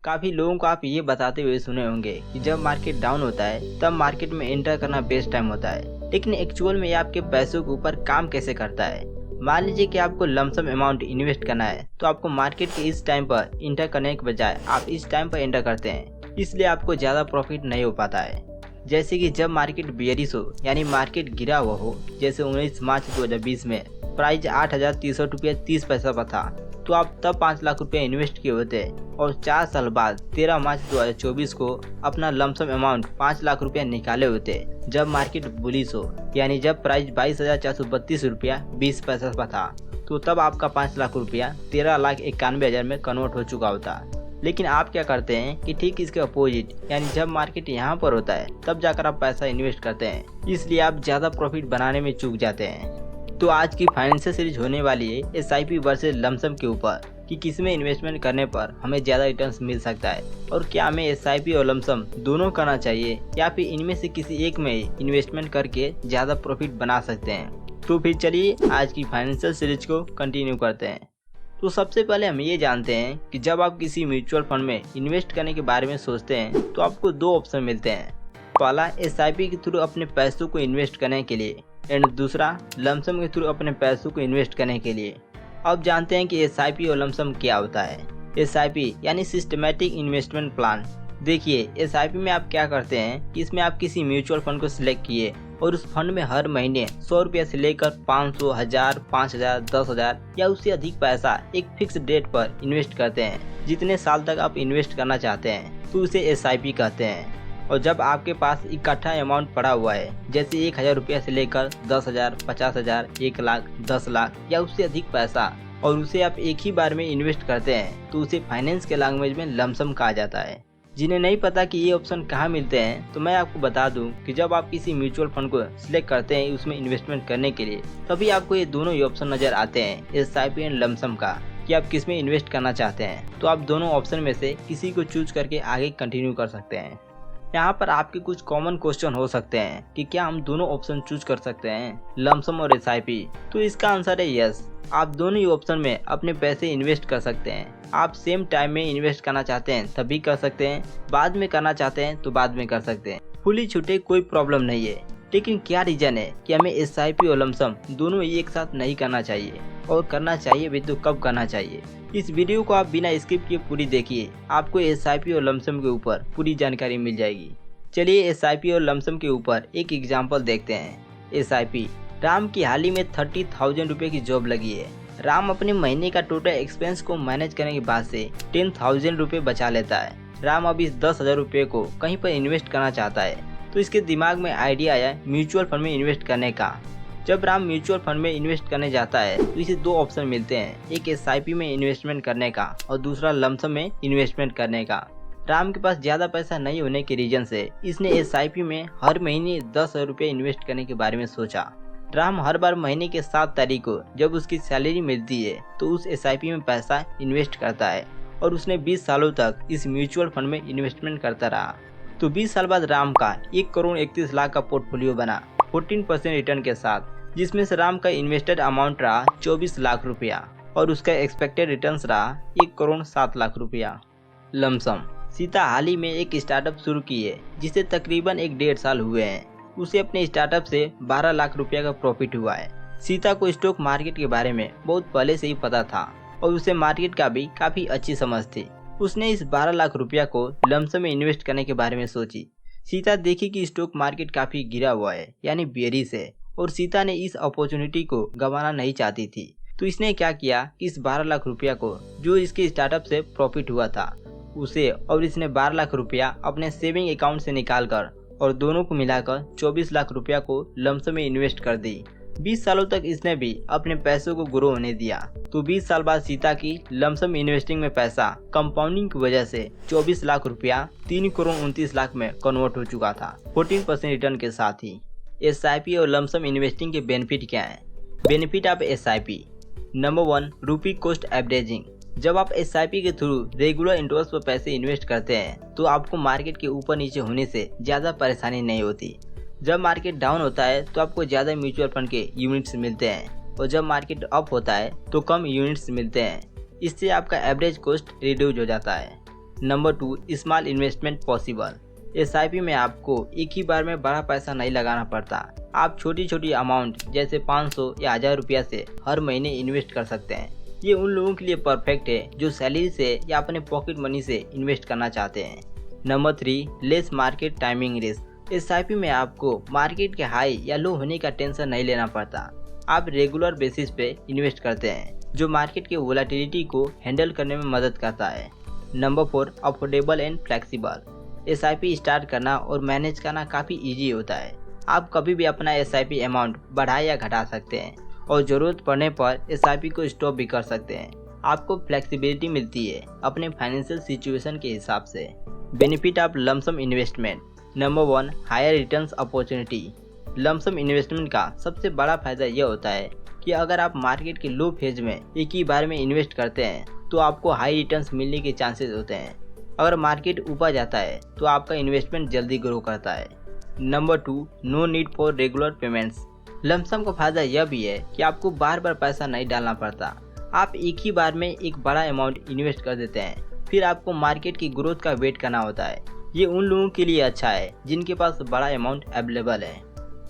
काफ़ी लोगों को आप ये बताते हुए सुने होंगे कि जब मार्केट डाउन होता है तब मार्केट में एंटर करना बेस्ट टाइम होता है। लेकिन एक्चुअल में ये आपके पैसों के ऊपर काम कैसे करता है? मान लीजिए कि आपको लमसम अमाउंट इन्वेस्ट करना है, तो आपको मार्केट के इस टाइम पर एंटर करने के बजाय आप इस टाइम पर एंटर करते हैं, इसलिए आपको ज़्यादा प्रॉफिट नहीं हो पाता है। जैसे कि जब मार्केट बेयरिश हो यानी मार्केट गिरा हुआ हो, जैसे 19 मार्च 2020 में प्राइस 8,300 रुपये 30 पैसा पर था, तो आप तब 5 लाख रुपये इन्वेस्ट किए होते और 4 साल बाद 13 मार्च 2024 को अपना लमसम अमाउंट 5 लाख रुपये निकाले होते जब मार्केट बुलिश हो, यानी जब प्राइस 22,432 रुपया 20 पैसा पर था, तो तब आपका 5 लाख रुपया 13,91,000 में कन्वर्ट हो चुका होता। लेकिन आप क्या करते हैं कि ठीक इसके अपोजिट, यानी जब मार्केट यहाँ पर होता है तब जाकर आप पैसा इन्वेस्ट करते हैं, इसलिए आप ज़्यादा प्रॉफिट बनाने में चूक जाते हैं। तो आज की फाइनेंशियल सीरीज होने वाली है SIP वर्सेस लमसम के ऊपर कि किसमें इन्वेस्टमेंट करने पर हमें ज़्यादा रिटर्न्स मिल सकता है और क्या हमें SIP और लमसम दोनों करना चाहिए या फिर इनमें से किसी एक में इन्वेस्टमेंट करके ज़्यादा प्रॉफिट बना सकते हैं। तो फिर चलिए आज की फाइनेंशियल सीरीज को कंटिन्यू करते हैं। तो सबसे पहले हम ये जानते हैं कि जब आप किसी म्यूचुअल फंड में इन्वेस्ट करने के बारे में सोचते हैं तो आपको दो ऑप्शन मिलते हैं। पहला SIP के थ्रू अपने पैसों को इन्वेस्ट करने के लिए एंड दूसरा लमसम के थ्रू अपने पैसों को इन्वेस्ट करने के लिए। अब जानते हैं कि SIP और लमसम क्या होता है। SIP यानी सिस्टमैटिक इन्वेस्टमेंट प्लान। देखिए SIP में आप क्या करते हैं कि इसमें आप किसी म्यूचुअल फंड को सिलेक्ट किए और उस फंड में हर महीने 100 रुपया से लेकर 500, 1000, 5000, 10,000 या उससे अधिक पैसा एक फिक्स डेट पर इन्वेस्ट करते हैं। जितने साल तक आप इन्वेस्ट करना चाहते हैं तो उसे SIP कहते हैं। और जब आपके पास इकट्ठा अमाउंट पड़ा हुआ है, जैसे 1,000 रुपया से लेकर 10,000, 50,000, 1 लाख, 10 लाख या उससे अधिक पैसा, और उसे आप एक ही बार में इन्वेस्ट करते हैं, तो उसे फाइनेंस के लैंग्वेज में लमसम कहा जाता है। जिन्हें नहीं पता कि ये ऑप्शन कहाँ मिलते हैं, तो मैं आपको बता दूं कि जब आप किसी म्यूचुअल फंड को सिलेक्ट करते हैं उसमें इन्वेस्टमेंट करने के लिए, तभी आपको ये दोनों ही ऑप्शन नजर आते हैं, SIP एंड लमसम का, कि आप किस में इन्वेस्ट करना चाहते हैं। तो आप दोनों ऑप्शन में से किसी को चूज करके आगे कंटिन्यू कर सकते हैं। यहाँ पर आपके कुछ कॉमन क्वेश्चन हो सकते हैं कि क्या हम दोनों ऑप्शन चूज कर सकते हैं, लमसम और SIP? तो इसका आंसर है यस। आप दोनों ही ऑप्शन में अपने पैसे इन्वेस्ट कर सकते हैं। आप सेम टाइम में इन्वेस्ट करना चाहते हैं तभी कर सकते हैं, बाद में करना चाहते हैं तो बाद में कर सकते हैं। फुली छूटे कोई प्रॉब्लम नहीं है। लेकिन क्या रीजन है कि हमें SIP और लमसम दोनों ही एक साथ नहीं करना चाहिए, और करना चाहिए भी तो कब करना चाहिए? इस वीडियो को आप बिना स्किप किए पूरी देखिए, आपको SIP और लमसम के ऊपर पूरी जानकारी मिल जाएगी। चलिए SIP और लमसम के ऊपर एक एग्जांपल देखते हैं। SIP, राम की हाल ही में 30,000 रुपये की जॉब लगी है। राम अपने महीने का टोटल एक्सपेंस को मैनेज करने के बाद से 10,000 रुपये बचा लेता है। राम अब इस 10,000 रुपये को कहीं पर इन्वेस्ट करना चाहता है, तो इसके दिमाग में आइडिया आया म्यूचुअल फंड में इन्वेस्ट करने का। जब राम म्यूचुअल फंड में इन्वेस्ट करने जाता है तो इसे दो ऑप्शन मिलते हैं, एक SIP में इन्वेस्टमेंट करने का और दूसरा लमसम में इन्वेस्टमेंट करने का। राम के पास ज़्यादा पैसा नहीं होने के रीजन से इसने SIP में हर महीने 10,000 रुपये इन्वेस्ट करने के बारे में सोचा। राम हर बार महीने के 7 तारीख को जब उसकी सैलरी मिलती है तो उस SIP में पैसा इन्वेस्ट करता है, और उसने 20 सालों तक इस म्यूचुअल फंड में इन्वेस्टमेंट करता रहा। तो 20 साल बाद राम का 1,31,00,000 का पोर्टफोलियो बना 14% रिटर्न के साथ, जिसमें से राम का इन्वेस्टेड अमाउंट रहा 24 लाख रुपया और उसका एक्सपेक्टेड रिटर्न्स रहा 1,07,00,000 रुपया। लमसम, सीता हाल ही में एक स्टार्टअप शुरू की है जिसे तकरीबन 1.5 साल हुए हैं। उसे अपने स्टार्टअप से 12 लाख रुपया का प्रॉफिट हुआ है। सीता को स्टॉक मार्केट के बारे में बहुत पहले से ही पता था और उसे मार्केट का भी काफ़ी अच्छी समझ थी। उसने इस 12 लाख रुपया को लमसम में इन्वेस्ट करने के बारे में सोची। सीता देखी कि स्टॉक मार्केट काफ़ी गिरा हुआ है, यानी बेयरिश है, और सीता ने इस अपॉर्चुनिटी को गंवाना नहीं चाहती थी। तो इसने क्या किया कि इस 12 लाख रुपया को जो इसके स्टार्टअप से प्रॉफिट हुआ था उसे, और इसने 12 लाख रुपया अपने सेविंग अकाउंट से निकालकर और दोनों को मिलाकर 24 लाख रुपया को लमसम में इन्वेस्ट कर दी। 20 सालों तक इसने भी अपने पैसों को ग्रो होने दिया। तो 20 साल बाद सीता की लमसम इन्वेस्टिंग में पैसा कंपाउंडिंग की वजह से 24 लाख रुपया 3,29,00,000 में कन्वर्ट हो चुका था, 14% रिटर्न के साथ ही। SIP और लमसम इन्वेस्टिंग के बेनिफिट क्या हैं? Benefit of SIP। नंबर 1, रूपी कॉस्ट एवरेजिंग। जब आप SIP के थ्रू रेगुलर इंटरेस्ट पर पैसे इन्वेस्ट करते हैं तो आपको मार्केट के ऊपर नीचे होने से ज़्यादा परेशानी नहीं होती। जब मार्केट डाउन होता है तो आपको ज़्यादा म्यूचुअल फंड के यूनिट्स मिलते हैं, और जब मार्केट अप होता है तो कम यूनिट्स मिलते हैं। इससे आपका एवरेज कॉस्ट रिड्यूस हो जाता है। Number 2, small investment possible. SIP में आपको एक ही बार में बड़ा पैसा नहीं लगाना पड़ता। आप छोटी छोटी अमाउंट जैसे 500 या 1000 रुपया से हर महीने इन्वेस्ट कर सकते हैं। ये उन लोगों के लिए परफेक्ट है जो सैलरी से या अपने पॉकेट मनी से इन्वेस्ट करना चाहते हैं। Number 3, less market timing risk. SIP में आपको मार्केट के हाई या लो होने का टेंशन नहीं लेना पड़ता। आप रेगुलर बेसिस पे इन्वेस्ट करते हैं जो मार्केट के वोलेटिलिटी को हैंडल करने में मदद करता है। Number 4, affordable and flexible. SIP start करना और मैनेज करना काफ़ी इजी होता है। आप कभी भी अपना एसआईपी अमाउंट बढ़ा या घटा सकते हैं और ज़रूरत पड़ने पर एसआईपी को स्टॉप भी कर सकते हैं। आपको फ्लेक्सिबिलिटी मिलती है अपने फाइनेंशियल सिचुएशन के हिसाब से। Benefit of lump sum investment. Number 1, higher returns opportunity. Lump sum investment का सबसे बड़ा फायदा यह होता है कि अगर आप मार्केट के लो फेज में एक ही बार में इन्वेस्ट करते हैं तो आपको हाई रिटर्न्स मिलने के चांसेस होते हैं। अगर मार्केट ऊपर जाता है तो आपका इन्वेस्टमेंट जल्दी ग्रो करता है। Number 2, no need for regular payments. Lump sum का फायदा यह भी है कि आपको बार बार पैसा नहीं डालना पड़ता। आप एक ही बार में एक बड़ा अमाउंट इन्वेस्ट कर देते हैं, फिर आपको मार्केट की ग्रोथ का वेट करना होता है। ये उन लोगों के लिए अच्छा है जिनके पास बड़ा अमाउंट अवेलेबल है।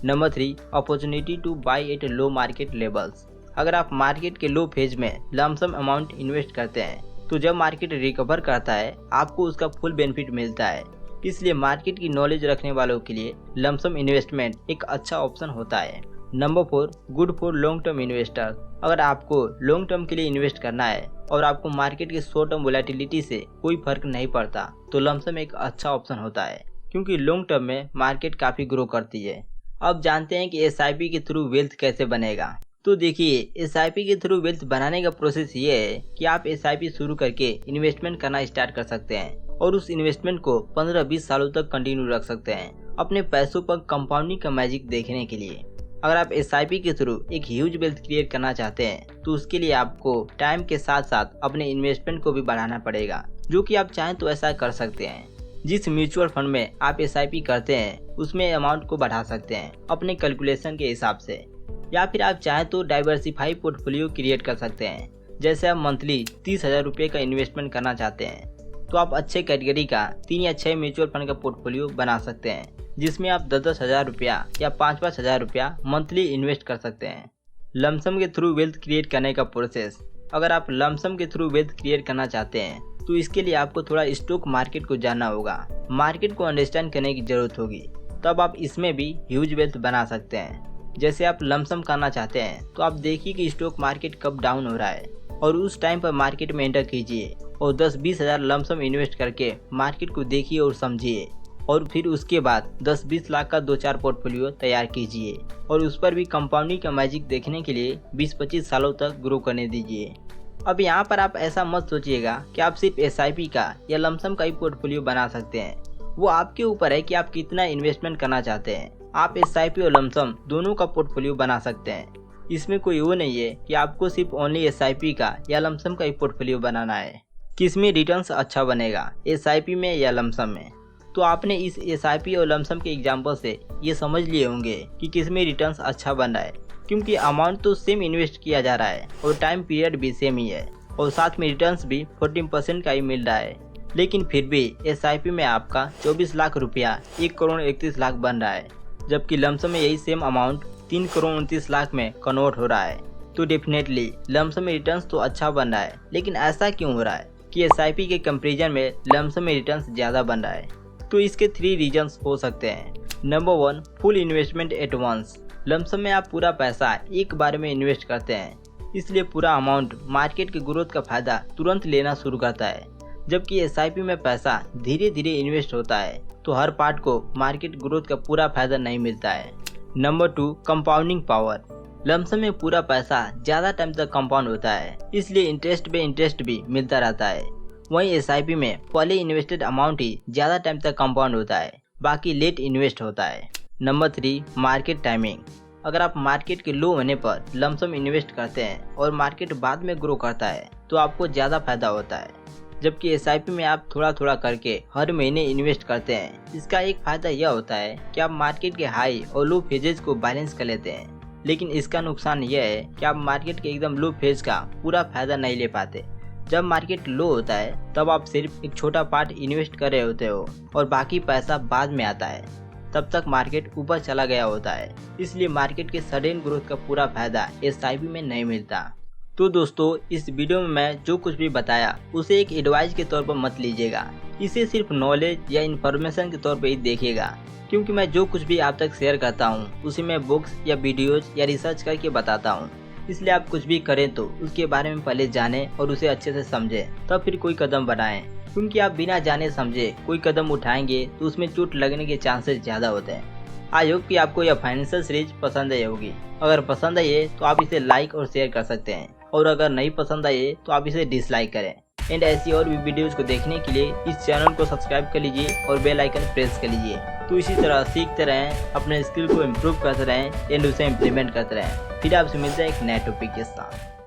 Number 3, opportunity two by at low market levels. अगर आप मार्केट के लो फेज में लमसम अमाउंट इन्वेस्ट करते हैं तो जब मार्केट रिकवर करता है आपको उसका फुल बेनिफिट मिलता है। इसलिए मार्केट की नॉलेज रखने वालों के लिए लमसम इन्वेस्टमेंट एक अच्छा ऑप्शन होता है। Number 4, good for long term investor. अगर आपको लॉन्ग टर्म के लिए इन्वेस्ट करना है और आपको मार्केट के शॉर्ट टर्म वोलेटिलिटी से कोई फर्क नहीं पड़ता तो लमसम एक अच्छा ऑप्शन होता है, क्योंकि लॉन्ग टर्म में मार्केट काफ़ी ग्रो करती है। अब जानते हैं कि एसआईपी के थ्रू वेल्थ कैसे बनेगा। तो देखिए, एसआईपी के थ्रू वेल्थ बनाने का प्रोसेस ये है कि आप एसआईपी शुरू करके इन्वेस्टमेंट करना स्टार्ट कर सकते हैं और उस इन्वेस्टमेंट को 15-20 सालों तक कंटिन्यू रख सकते हैं अपने पैसों पर कंपाउंडिंग का मैजिक देखने के लिए। अगर आप एसआईपी के थ्रू एक ह्यूज वेल्थ क्रिएट करना चाहते हैं तो उसके लिए आपको टाइम के साथ साथ अपने इन्वेस्टमेंट को भी बढ़ाना पड़ेगा, जो कि आप चाहें तो ऐसा कर सकते हैं। जिस म्यूचुअल फंड में आप एसआईपी करते हैं उसमें अमाउंट को बढ़ा सकते हैं अपने कैलकुलेशन के हिसाब से, या फिर आप चाहें तो डाइवर्सिफाई पोर्टफोलियो क्रिएट कर सकते हैं। जैसे आप मंथली 30,000 रुपये का इन्वेस्टमेंट करना चाहते हैं तो आप अच्छे कैटेगरी का 3 या 6 म्यूचुअल फंड का पोर्टफोलियो बना सकते हैं, जिसमें आप 10-10 हज़ार रुपया या 5-5 हज़ार रुपया मंथली इन्वेस्ट कर सकते हैं। लमसम के थ्रू वेल्थ क्रिएट करने का प्रोसेस। अगर आप लमसम के थ्रू वेल्थ क्रिएट करना चाहते हैं तो इसके लिए आपको थोड़ा स्टॉक मार्केट को जानना होगा, मार्केट को अंडरस्टैंड करने की जरूरत होगी, तब आप इसमें भी ह्यूज वेल्थ बना सकते हैं। जैसे आप लमसम करना चाहते हैं तो आप देखिए कि स्टॉक मार्केट कब डाउन हो रहा है और उस टाइम पर मार्केट में एंटर कीजिए और 10-20 हज़ार लमसम इन्वेस्ट करके मार्केट को देखिए और समझिए, और फिर उसके बाद 10-20 लाख का 2-4 पोर्टफोलियो तैयार कीजिए और उस पर भी कंपाउंडिंग का मैजिक देखने के लिए 20-25 सालों तक ग्रो करने दीजिए। अब यहाँ पर आप ऐसा मत सोचिएगा कि आप सिर्फ एसआईपी का या लमसम का ही पोर्टफोलियो बना सकते हैं। वो आपके ऊपर है कि आप कितना इन्वेस्टमेंट करना चाहते हैं। आप एसआईपी और लमसम दोनों का पोर्टफोलियो बना सकते हैं। इसमें कोई वो नहीं है कि आपको सिर्फ ओनली एसआईपी का या लमसम का ही पोर्टफोलियो बनाना है। किसमें रिटर्न्स अच्छा बनेगा, एसआईपी में या लमसम में? तो आपने इस एसआईपी और लमसम के एग्जाम्पल से ये समझ लिए होंगे कि किसमें रिटर्न्स अच्छा बन रहा है, क्योंकि अमाउंट तो सेम इन्वेस्ट किया जा रहा है और टाइम पीरियड भी सेम ही है और साथ में रिटर्न्स भी 14% का ही मिल रहा है। लेकिन फिर भी एसआईपी में आपका 24 लाख रुपया 1 करोड़ 31 लाख बन रहा है, जबकि लमसम में यही सेम अमाउंट 3 करोड़ 29 लाख में कन्वर्ट हो रहा है। तो डेफिनेटली लमसम में रिटर्न्स तो अच्छा बन रहा है, लेकिन ऐसा क्यों हो रहा है कि एसआईपी के कंपेरिजन में लमसम में रिटर्न्स ज़्यादा बन रहा है? तो इसके 3 रीजन्स हो सकते हैं। Number 1, full investment at once. Lump sum में आप पूरा पैसा एक बार में इन्वेस्ट करते हैं, इसलिए पूरा अमाउंट मार्केट की ग्रोथ का फायदा तुरंत लेना शुरू करता है, जबकि एसआईपी में पैसा धीरे धीरे इन्वेस्ट होता है तो हर पार्ट को मार्केट ग्रोथ का पूरा फायदा नहीं मिलता है। Number 2, compounding power. लमसम में पूरा पैसा ज़्यादा टाइम तक कंपाउंड होता है, इसलिए इंटरेस्ट पे इंटरेस्ट भी मिलता रहता है। वहीं एसआईपी में पहले इन्वेस्टेड अमाउंट ही ज़्यादा टाइम तक कंपाउंड होता है, बाकी लेट इन्वेस्ट होता है। Number 3, market timing. अगर आप मार्केट के लो होने पर लमसम इन्वेस्ट करते हैं और मार्केट बाद में ग्रो करता है तो आपको ज़्यादा फायदा होता है, जबकि एसआईपी में आप थोड़ा थोड़ा करके हर महीने इन्वेस्ट करते हैं। इसका एक फ़ायदा यह होता है कि आप मार्केट के हाई और लो फेजेस को बैलेंस कर लेते हैं, लेकिन इसका नुकसान यह है कि आप मार्केट के एकदम लो फेज का पूरा फायदा नहीं ले पाते। जब मार्केट लो होता है तब आप सिर्फ एक छोटा पार्ट इन्वेस्ट कर रहे होते हो और बाकी पैसा बाद में आता है। तब तक मार्केट ऊपर चला गया होता है, इसलिए मार्केट के सडन ग्रोथ का पूरा फायदा SIP में नहीं मिलता। तो दोस्तों, इस वीडियो में मैं जो कुछ भी बताया उसे एक एडवाइस के तौर पर मत लीजिएगा, इसे सिर्फ नॉलेज या इन्फॉर्मेशन के तौर पर ही देखिएगा, क्योंकि मैं जो कुछ भी आप तक शेयर करता हूँ उसे मैं बुक्स या वीडियोज या रिसर्च करके बताता हूँ। इसलिए आप कुछ भी करें तो उसके बारे में पहले जानें और उसे अच्छे से समझें, तब फिर कोई कदम बढ़ाएं, क्योंकि आप बिना जाने समझे कोई कदम उठाएंगे तो उसमें चोट लगने के चांसेस ज़्यादा होते हैं। आई होप कि आपको यह फाइनेंशियल सीरीज पसंद आई होगी। अगर पसंद आई है तो आप इसे लाइक और शेयर कर सकते हैं, और अगर नहीं पसंद आई है तो आप इसे डिसलाइक करें। एंड ऐसी और भी वीडियोज़ को देखने के लिए इस चैनल को सब्सक्राइब कर लीजिए और बेल आइकन प्रेस कर लीजिए। तो इसी तरह सीखते रहें, अपने स्किल को इम्प्रूव करते रहें एंड उसे इम्प्लीमेंट करते रहें। फिर आपसे मिलते हैं एक नए टॉपिक के साथ।